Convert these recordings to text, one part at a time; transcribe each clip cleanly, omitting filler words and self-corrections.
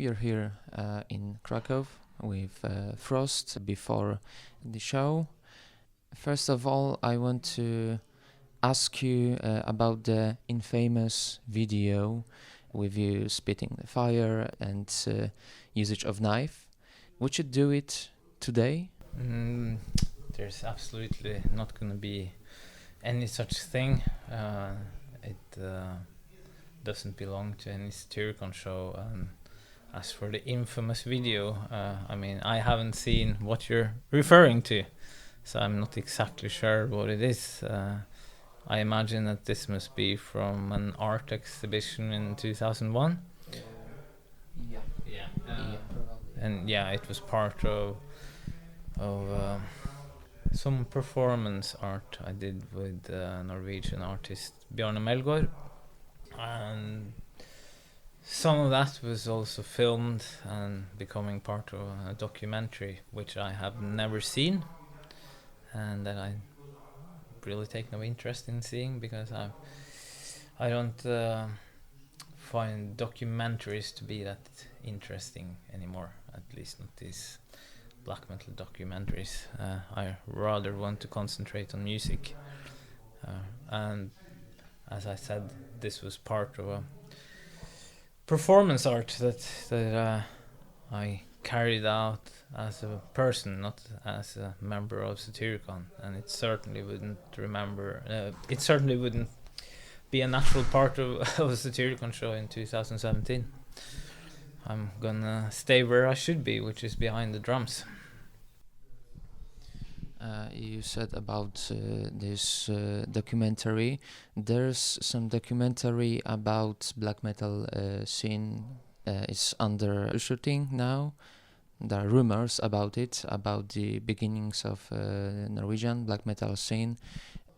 We are here in Krakow with Frost before the show. First of all, I want to ask you about the infamous video with you spitting the fire and usage of knife. Would you do it today? There's absolutely not going to be any such thing. It doesn't belong to any Satyricon show. As for the infamous video, I haven't seen what you're referring to, so I'm not exactly sure what it is. I imagine that this must be from an art exhibition in 2001. Yeah. And yeah, it was part of some performance art I did with Norwegian artist Bjarne Melgaard, and some of that was also filmed and becoming part of a documentary which I have never seen, and that I really take no interest in seeing because I don't find documentaries to be that interesting anymore, at least not these black metal documentaries. I rather want to concentrate on music, and as I said, this was part of a performance art that I carried out as a person, not as a member of Satyricon, and it certainly wouldn't be a natural part of a Satyricon show in 2017. I'm gonna stay where I should be, which is behind the drums. You said about this documentary. There's some documentary about black metal scene. It's under shooting now. There are rumors about it, about the beginnings of Norwegian black metal scene.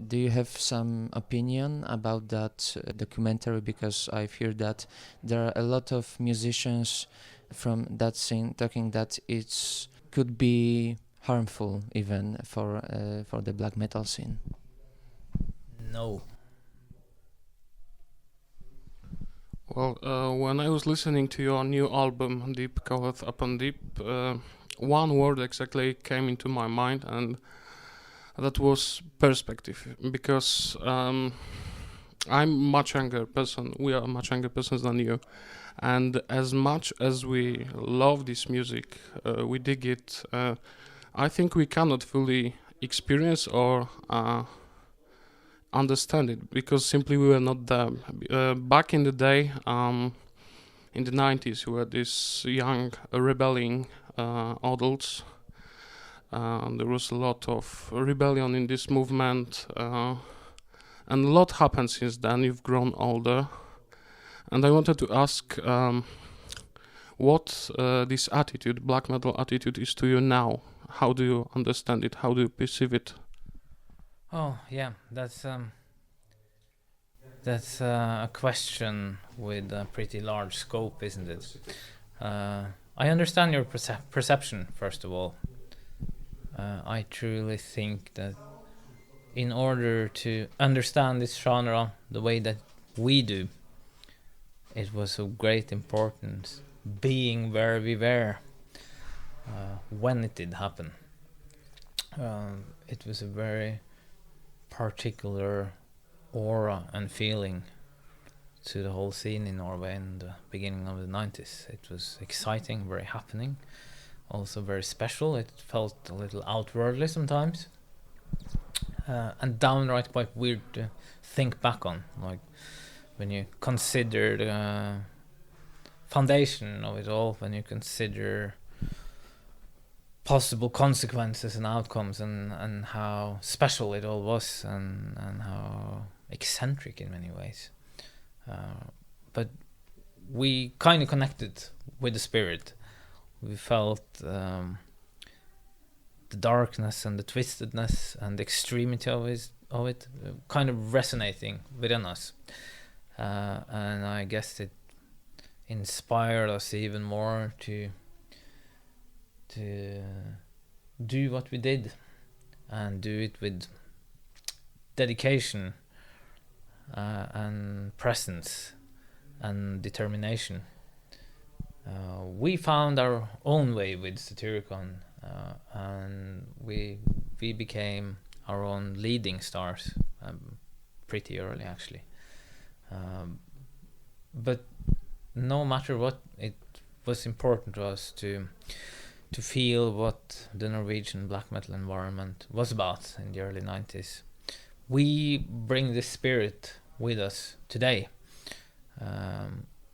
Do you have some opinion about that documentary? Because I've heard that there are a lot of musicians from that scene talking that it could be harmful even for the black metal scene. No. Well, when I was listening to your new album, Deep, Calleth Upon Deep, one word exactly came into my mind, and that was perspective. Because I'm much younger person, we are much younger persons than you, and as much as we love this music, we dig it. I think we cannot fully experience or understand it because simply we were not there. Back in the day, in the 90s, we were these young rebelling adults. There was a lot of rebellion in this movement, and a lot happened since then. You've grown older, and I wanted to ask what this attitude, black metal attitude, is to you now. How do you understand it? How do you perceive it? Oh yeah, that's a question with a pretty large scope, isn't it? I understand your perception, first of all. I truly think that in order to understand this genre the way that we do, it was of great importance being where we were when it did happen. It was a very particular aura and feeling to the whole scene in Norway in the beginning of the 90s. It was exciting, very happening, also very special. It felt a little outwardly sometimes, and downright quite weird to think back on, like when you consider the foundation of it all, when you consider possible consequences and outcomes, and how special it all was, and how eccentric in many ways. But we kind of connected with the spirit. We felt the darkness and the twistedness and the extremity of it kind of resonating within us. And I guess it inspired us even more to do what we did, and do it with dedication and presence and determination. We found our own way with Satyricon, and we became our own leading stars pretty early, actually. But no matter what, it was important to us to feel what the Norwegian black metal environment was about in the early 90s. We bring this spirit with us today.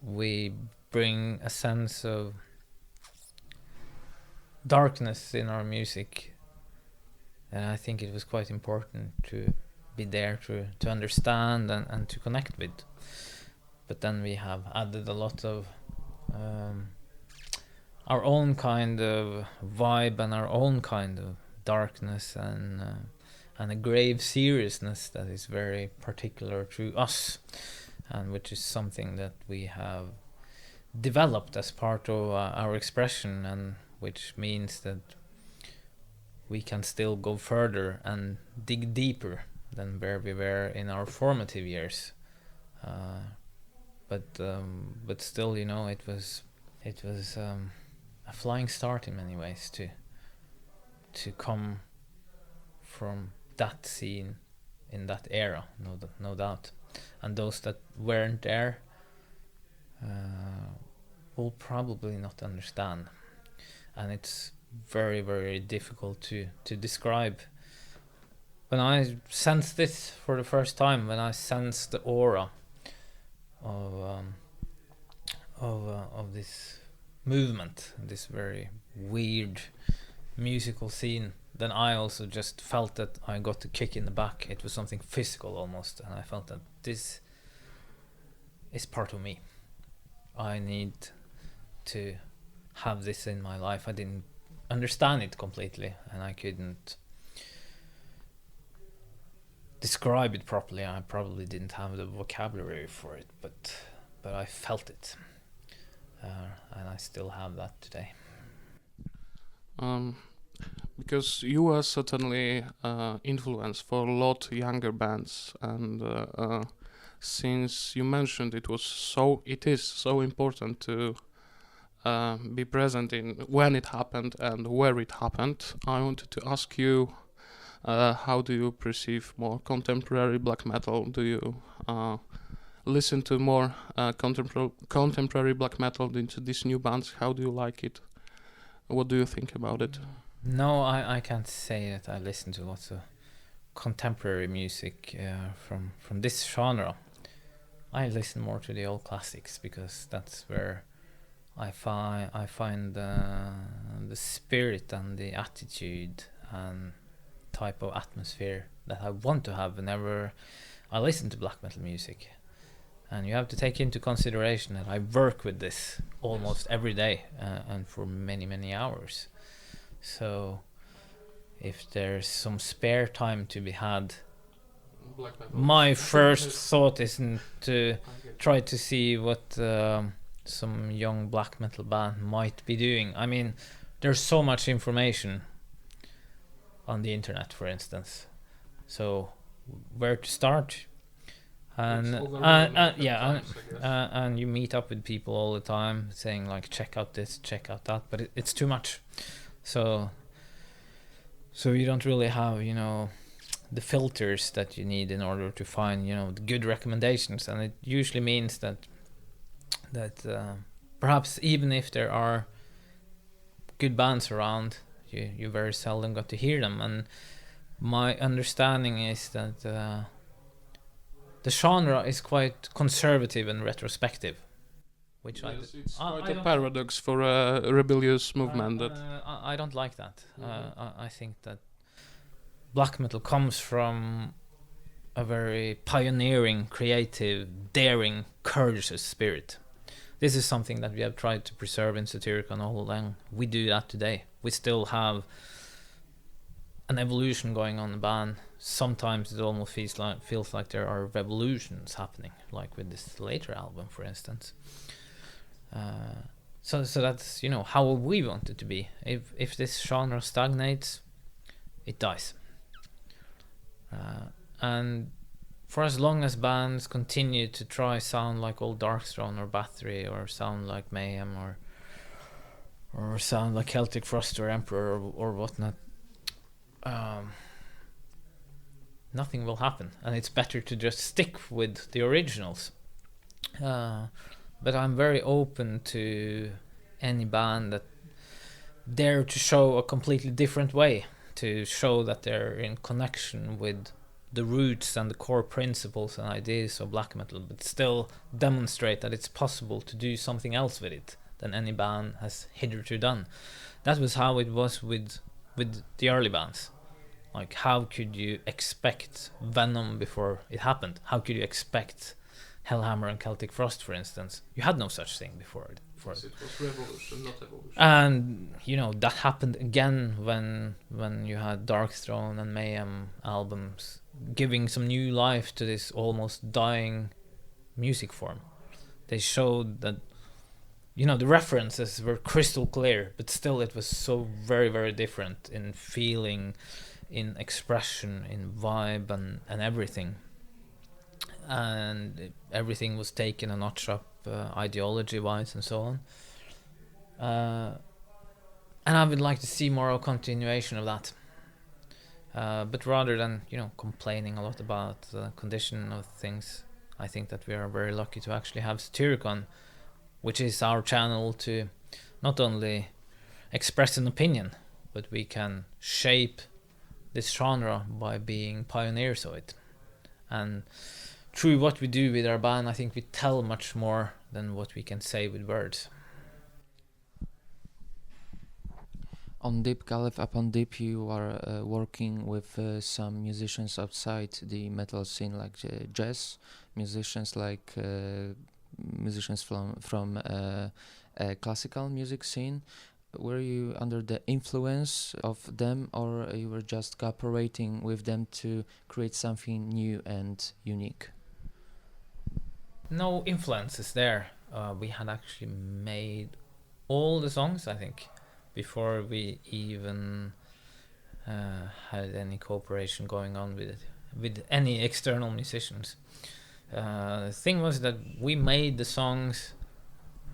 We bring a sense of darkness in our music, and I think it was quite important to be there to understand and to connect with. But then we have added a lot of our own kind of vibe and our own kind of darkness and a grave seriousness that is very particular to us, and which is something that we have developed as part of our expression, and which means that we can still go further and dig deeper than where we were in our formative years. But still, you know, it was a flying start in many ways to come from that scene in that era, no doubt. And those that weren't there will probably not understand, and it's very, very difficult to describe. When I sensed this for the first time, when I sensed the aura of this movement, this very weird musical scene, then I also just felt that I got a kick in the back. It was something physical almost, and I felt that this is part of me. I need to have this in my life. I didn't understand it completely, and I couldn't describe it properly. I probably didn't have the vocabulary for it, but I felt it, and I still have that today. Because you were certainly influence for a lot younger bands, and since you mentioned it is so important to be present in when it happened and where it happened, I wanted to ask you, how do you perceive more contemporary black metal? Do you listen to more contemporary black metal into these new bands? How do you like it? What do you think about it? No, I can't say that I listen to lots of contemporary music from this genre. I listen more to the old classics, because that's where I find the spirit and the attitude and type of atmosphere that I want to have whenever I listen to black metal music. And you have to take into consideration that I work with this almost every day, and for many, many hours. So if there's some spare time to be had, my first thought isn't to try to see what some young black metal band might be doing. I mean, there's so much information on the internet, for instance. So where to start? And and you meet up with people all the time saying like, check out this, check out that, but it's too much. So you don't really have, you know, the filters that you need in order to find, you know, the good recommendations. And it usually means that perhaps even if there are good bands around, you very seldom got to hear them. And my understanding is that the genre is quite conservative and retrospective, which it's quite a paradox for a rebellious movement. I don't like that. I think that black metal comes from a very pioneering, creative, daring, courageous spirit. This is something that we have tried to preserve in Satyricon all along. We do that today. We still have an evolution going on in the band. Sometimes it almost feels like there are revolutions happening, like with this later album, for instance. So that's, you know, how we want it to be. If this genre stagnates, it dies. And for as long as bands continue to try sound like old Darkthrone or Bathory, or sound like Mayhem, or or sound like Celtic Frost or Emperor or whatnot, nothing will happen, and it's better to just stick with the originals. But I'm very open to any band that dare to show a completely different way, to show that they're in connection with the roots and the core principles and ideas of black metal, but still demonstrate that it's possible to do something else with it than any band has hitherto done. That was how it was with the early bands. Like, how could you expect Venom before it happened? How could you expect Hellhammer and Celtic Frost, for instance? You had no such thing before it. Yes, it was revolution, not evolution. And that happened again when you had Darkthrone and Mayhem albums, giving some new life to this almost dying music form. They showed that the references were crystal clear, but still it was so very, very different in feeling, in expression, in vibe, and everything. And everything was taken a notch up ideology-wise and so on. And I would like to see more of a continuation of that. But rather than complaining a lot about the condition of things, I think that we are very lucky to actually have Satyricon, which is our channel to not only express an opinion, but we can shape this genre by being pioneers of it. And through what we do with our band, I think we tell much more than what we can say with words. On Deep, Calleth Upon Deep, you are working with some musicians outside the metal scene, like jazz musicians, like musicians from classical music scene. Were you under the influence of them, or you were just cooperating with them to create something new and unique? No influences there. We had actually made all the songs, I think, before we even had any cooperation going on with any external musicians. The thing was that we made the songs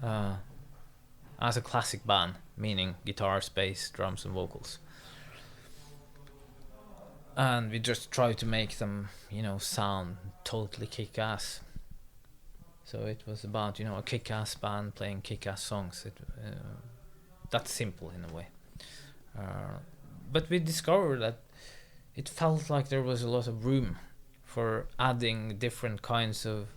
as a classic band, meaning guitars, bass, drums and vocals. And we just tried to make them, sound totally kick-ass. So it was about, a kick-ass band playing kick-ass songs. That's simple in a way. But we discovered that it felt like there was a lot of room for adding different kinds of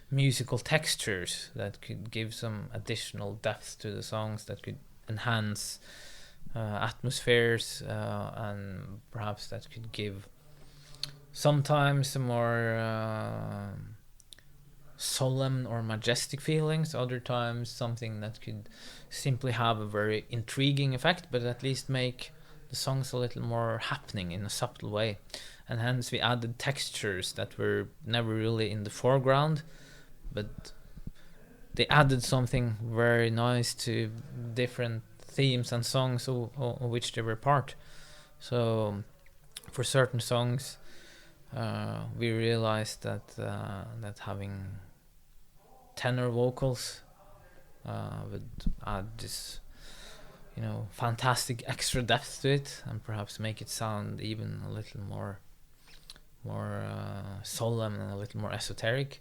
musical textures that could give some additional depth to the songs, that could enhance atmospheres, and perhaps that could give sometimes some more solemn or majestic feelings, other times something that could simply have a very intriguing effect, but at least make the songs a little more happening in a subtle way. And hence we added textures that were never really in the foreground, but they added something very nice to different themes and songs of which they were part. So for certain songs we realized that having tenor vocals would add this fantastic extra depth to it, and perhaps make it sound even a little more solemn and a little more esoteric.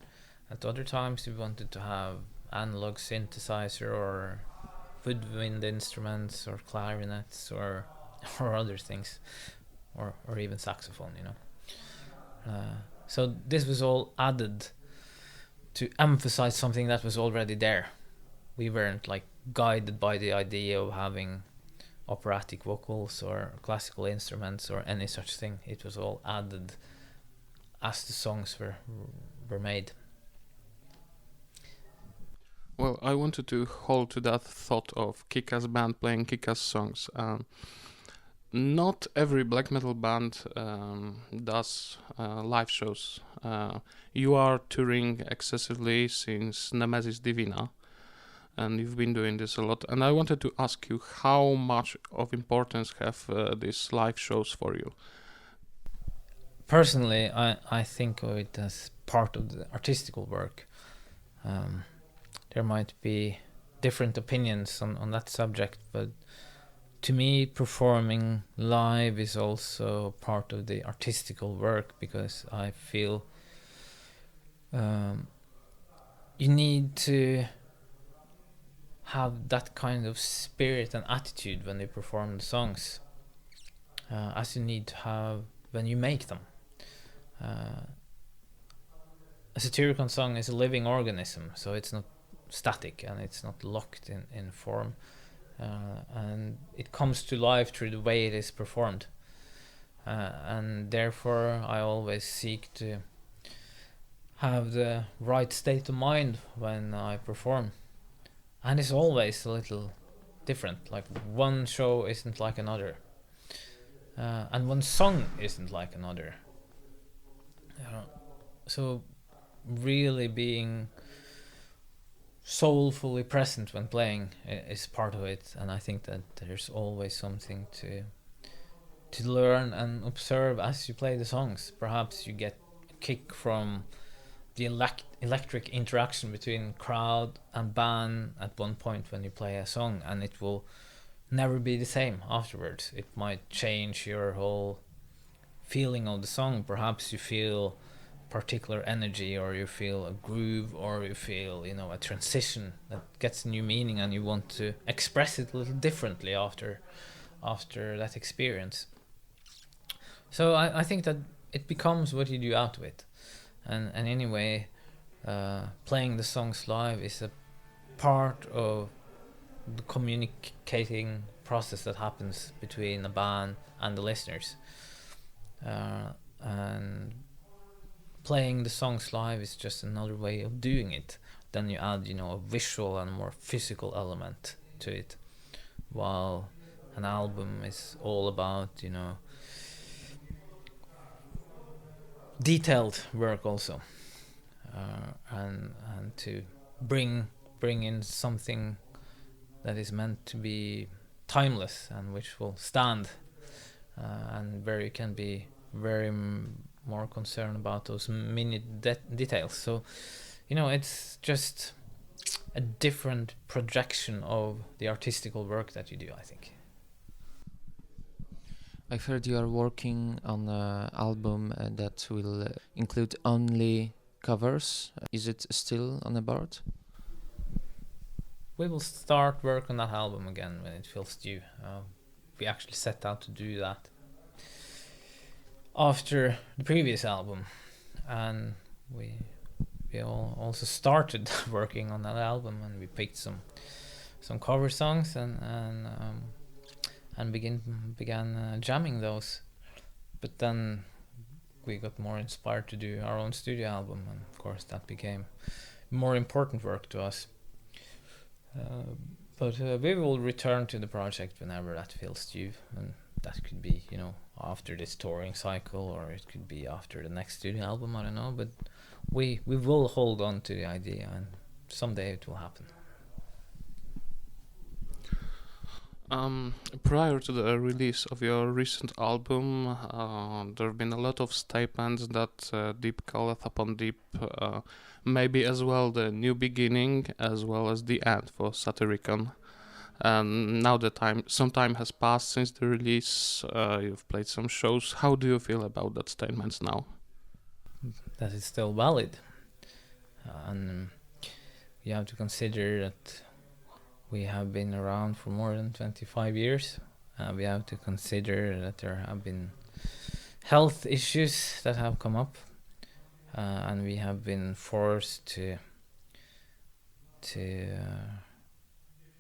At other times we wanted to have analog synthesizer or woodwind instruments or clarinets or other things, or even saxophone, so this was all added to emphasize something that was already there. We weren't guided by the idea of having operatic vocals or classical instruments or any such thing. It was all added as the songs were made. Well, I wanted to hold to that thought of kick-ass band playing kick-ass songs. Not every black metal band does live shows. You are touring excessively since Nemesis Divina, and you've been doing this a lot. And I wanted to ask you, how much of importance have these live shows for you? Personally, I think of it as part of the artistical work. There might be different opinions on that subject, but to me, performing live is also part of the artistical work, because I feel you need to have that kind of spirit and attitude when you perform the songs, as you need to have when you make them. A Satyricon song is a living organism, so it's not static and it's not locked in form, and it comes to life through the way it is performed, and therefore I always seek to have the right state of mind when I perform, and it's always a little different. Like, one show isn't like another, and one song isn't like another. So really being soulfully present when playing is part of it, and I think that there's always something to learn and observe as you play the songs. Perhaps you get a kick from the electric interaction between crowd and band at one point when you play a song, and it will never be the same afterwards. It might change your whole feeling of the song. Perhaps you feel particular energy, or you feel a groove, or you feel, a transition that gets new meaning, and you want to express it a little differently after that experience. So I think that it becomes what you do out of it, and anyway, playing the songs live is a part of the communicating process that happens between the band and the listeners, and playing the songs live is just another way of doing it. Then you add, a visual and more physical element to it, while an album is all about, detailed work also, and to bring in something that is meant to be timeless and which will stand, and where you can be very more concerned about those mini details. So, it's just a different projection of the artistical work that you do, I think. I've heard you are working on an album that will include only covers. Is it still on the board? We will start work on that album again when it feels due. We actually set out to do that after the previous album, and we all also started working on that album, and we picked some cover songs and began jamming those. But then we got more inspired to do our own studio album, and of course that became more important work to us. But we will return to the project whenever that feels due, and that could be, after this touring cycle, or it could be after the next studio album, I don't know, but we will hold on to the idea, and someday it will happen. Prior to the release of your recent album, there have been a lot of statements that Deep Calleth Upon Deep may be as well the new beginning as well as the end for Satyricon. And now some time has passed since the release, you've played some shows. How do you feel about that statements now? That is still valid, and you have to consider that we have been around for more than 25 years. We have to consider that there have been health issues that have come up, and we have been forced to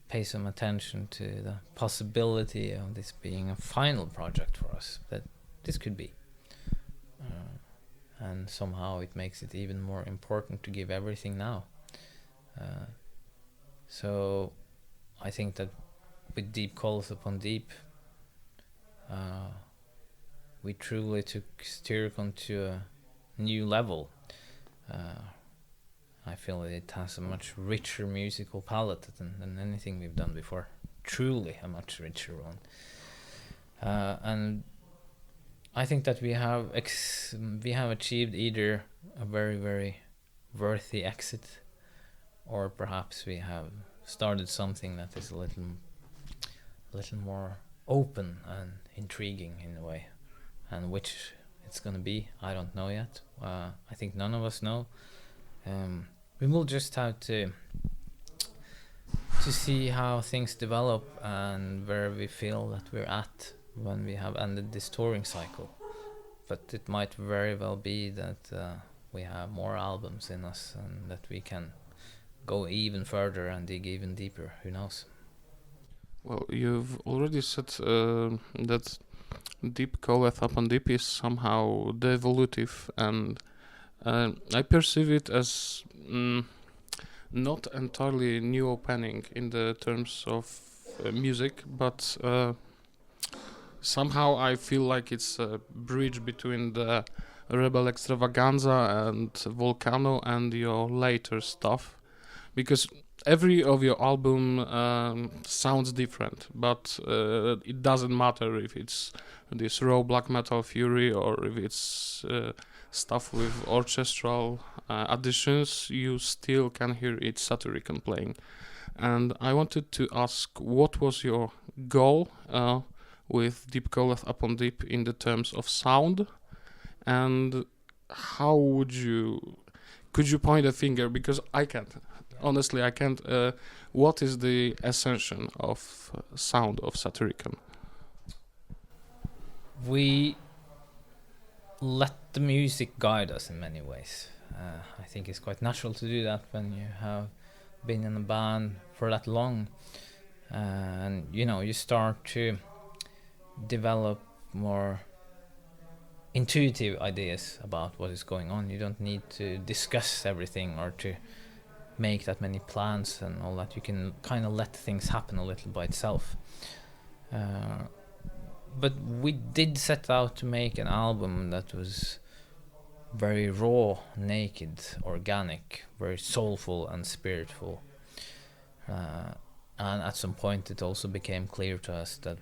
pay some attention to the possibility of this being a final project for us, that this could be. And somehow it makes it even more important to give everything now. So I think that with Deep Calleth Upon Deep, we truly took Satyricon to a new level. I feel it has a much richer musical palette than anything we've done before. Truly a much richer one. And I think that we have achieved either a very, very worthy exit, or perhaps we have started something that is a little more open and intriguing in a way. And which it's gonna be, I don't know yet. I think none of us know. We will just have to see how things develop and where we feel that we're at when we have ended this touring cycle. But it might very well be that we have more albums in us and that we can go even further and dig even deeper. Who knows? Well, you've already said that Deep Calleth Upon Deep is somehow devolutive, and I perceive it as not entirely new opening in the terms of music, but somehow I feel like it's a bridge between the Rebel Extravaganza and Volcano and your later stuff, because every of your album sounds different, but it doesn't matter if it's this raw black metal fury or if it's stuff with orchestral additions. You still can hear it Satyricon playing. And I wanted to ask, what was your goal with Deep Calleth Upon Deep in the terms of sound, and how could you point a finger, because I can't. Honestly, I can't. What is the essence of sound of Satyricon? We let the music guide us in many ways. I think it's quite natural to do that when you have been in a band for that long, and you start to develop more intuitive ideas about what is going on. You don't need to discuss everything or to make that many plans and all that. You can kind of let things happen a little by itself. But we did set out to make an album that was very raw, naked, organic, very soulful and spiritual. And at some point it also became clear to us that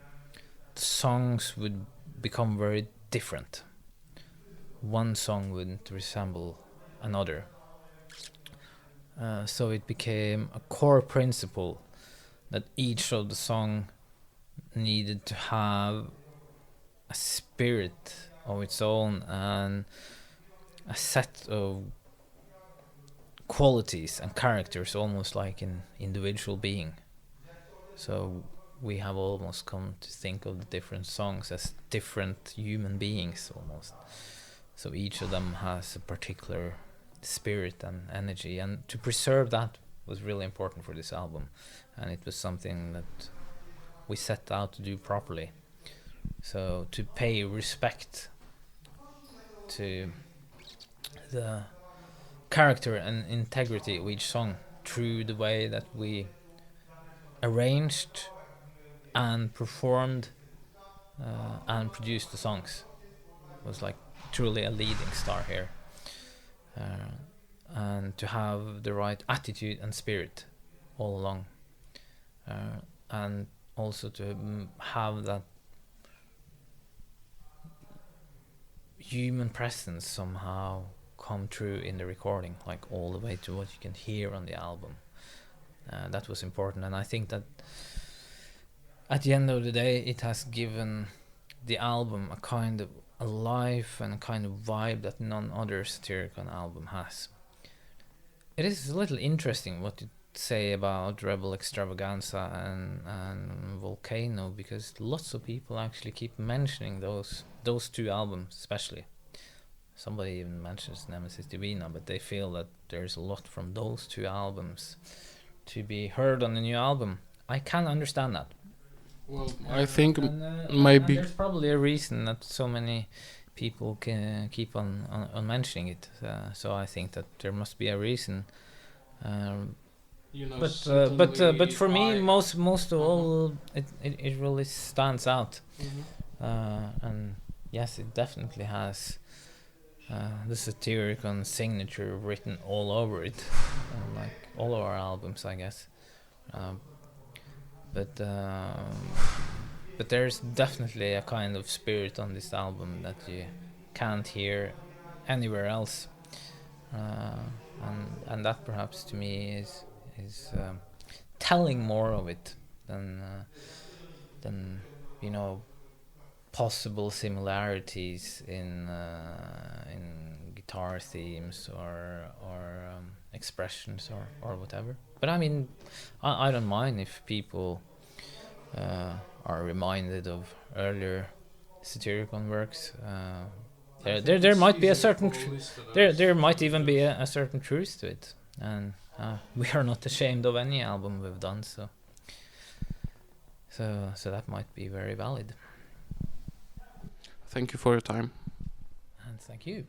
the songs would become very different. One song wouldn't resemble another. So it became a core principle that each of the song needed to have a spirit of its own and a set of qualities and characters, almost like an individual being. So we have almost come to think of the different songs as different human beings almost. So each of them has a particular spirit and energy, and to preserve that was really important for this album, and it was something that we set out to do properly. So to pay respect to the character and integrity of each song through the way that we arranged and performed and produced the songs was like truly a leading star here. And to have the right attitude and spirit all along, and also to have that human presence somehow come through in the recording, like all the way to what you can hear on the album. That was important, and I think that at the end of the day it has given the album a kind of a life and a kind of vibe that none other Satyricon album has. It is a little interesting what you say about Rebel Extravaganza and Volcano, because lots of people actually keep mentioning those two albums especially. Somebody even mentions Nemesis Divina, but they feel that there's a lot from those two albums to be heard on the new album. I can understand that. Well, I think And maybe there's probably a reason that so many people can keep on mentioning it. So I think that there must be a reason. But for me, most of all, it really stands out. And yes, it definitely has the Satyricon signature written all over it, like all of our albums, I guess. But there's definitely a kind of spirit on this album that you can't hear anywhere else, and that perhaps to me is telling more of it than possible similarities in guitar themes or expressions or whatever. But I mean, I don't mind if people are reminded of earlier Satyricon works. There might be a certain there might even be a certain truth to it, and we are not ashamed of any album we've done, so that might be very valid. Thank you for your time. And thank you.